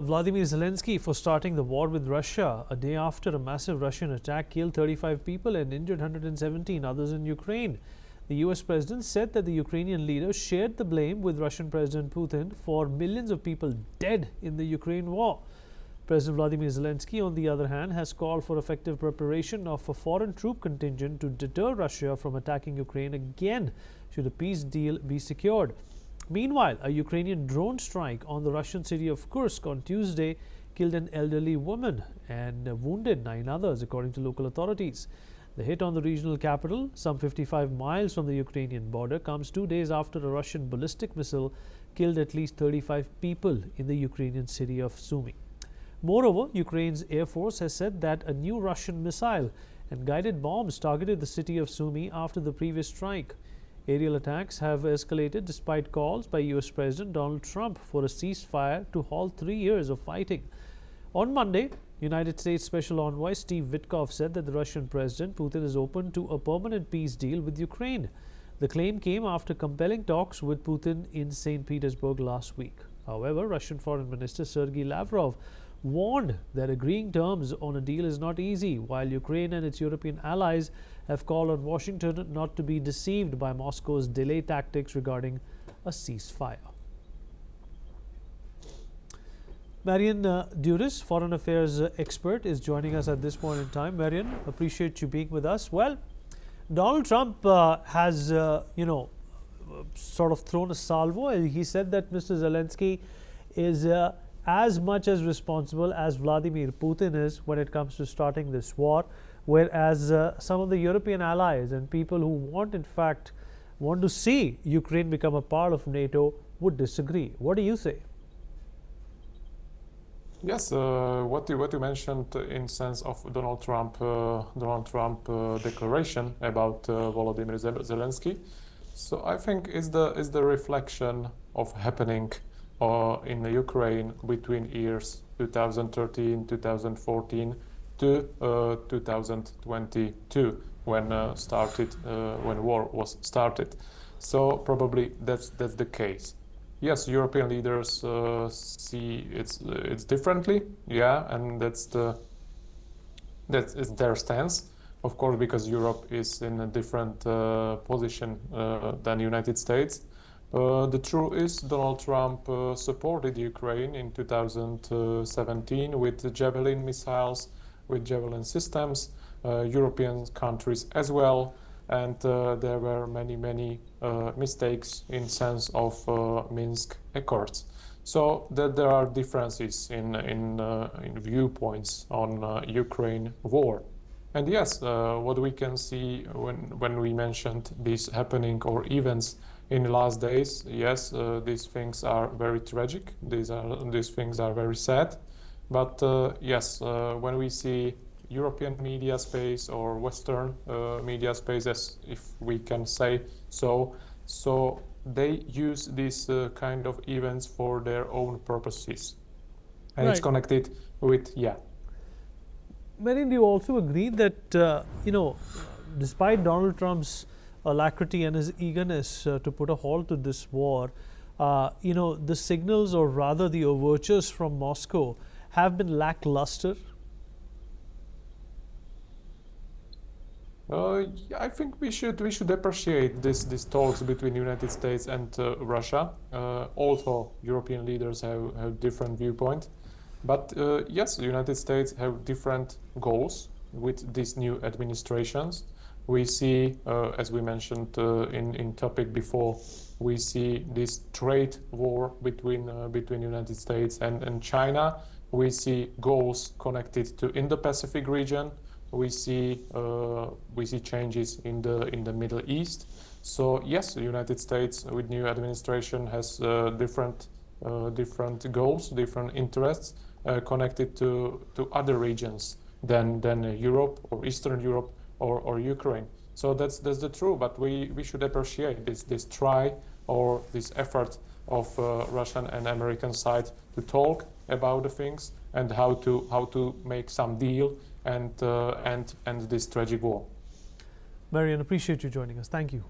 Volodymyr Zelensky for starting the war with Russia a day after a massive Russian attack killed 35 people and injured 117 others in Ukraine. The US president said that the Ukrainian leader shared the blame with Russian President Putin for millions of people dead in the Ukraine war. President Volodymyr Zelensky, on the other hand, has called for effective preparation of a foreign troop contingent to deter Russia from attacking Ukraine again should a peace deal be secured. Meanwhile, a Ukrainian drone strike on the Russian city of Kursk on Tuesday killed an elderly woman and wounded 9 others, according to local authorities. The hit on the regional capital, some 55 miles from the Ukrainian border, comes 2 days after a Russian ballistic missile killed at least 35 people in the Ukrainian city of Sumy. Moreover, Ukraine's Air Force has said that a new Russian missile and guided bombs targeted the city of Sumy after the previous strike. Aerial attacks have escalated despite calls by US President Donald Trump for a ceasefire to halt 3 years of fighting. On Monday, United States Special Envoy Steve Witkoff said that the Russian President Putin is open to a permanent peace deal with Ukraine. The claim came after compelling talks with Putin in St. Petersburg last week. However, Russian Foreign Minister Sergei Lavrov warned that agreeing terms on a deal is not easy, while Ukraine and its European allies have called on Washington not to be deceived by Moscow's delay tactics regarding a ceasefire. Marian Duris, foreign affairs expert, is joining us at this point in time. Marian, appreciate you being with us. Well, Donald Trump has, sort of thrown a salvo. He said that Mr. Zelensky is as much as responsible as Vladimir Putin is when it comes to starting this war, whereas some of the European allies and people who want to see Ukraine become a part of NATO would disagree. What do you say? Yes, what you mentioned in sense of Donald Trump declaration about Volodymyr Zelensky. So I think is the reflection of happening in Ukraine between years 2013, 2014 to 2022 when war was started. So probably that's the case. Yes, European leaders see it's differently, yeah, and that's their stance, of course, because Europe is in a different position than United States. The truth is Donald Trump supported Ukraine in 2017 with Javelin missiles, with Javelin systems, European countries as well, and there were many mistakes in sense of Minsk Accords. So that there are differences in viewpoints on Ukraine war. And yes, what we can see when we mentioned this happening or events in the last days, yes, these things are very tragic. These things are very sad. But yes, when we see European media space or Western media space, as if we can say so they use these kind of events for their own purposes, and right. It's connected with Marian, do you also agree that despite Donald Trump's alacrity and his eagerness to put a halt to this war, the signals, or rather the overtures from Moscow, have been lackluster? I think we should appreciate these talks between United States and Russia. Also, European leaders have different viewpoint, but yes, the United States have different goals with these new administrations. We see, as we mentioned in topic before, we see this trade war between United States and China. We see goals connected to Indo-Pacific region. We see changes in the Middle East. So yes, the United States with new administration has different goals, different interests connected to other regions than Europe or Eastern Europe or Ukraine. So that's the truth. But we should appreciate this try or this effort of Russian and American side to talk about the things and how to make some deal and this tragic war. Marian, appreciate you joining us. Thank you.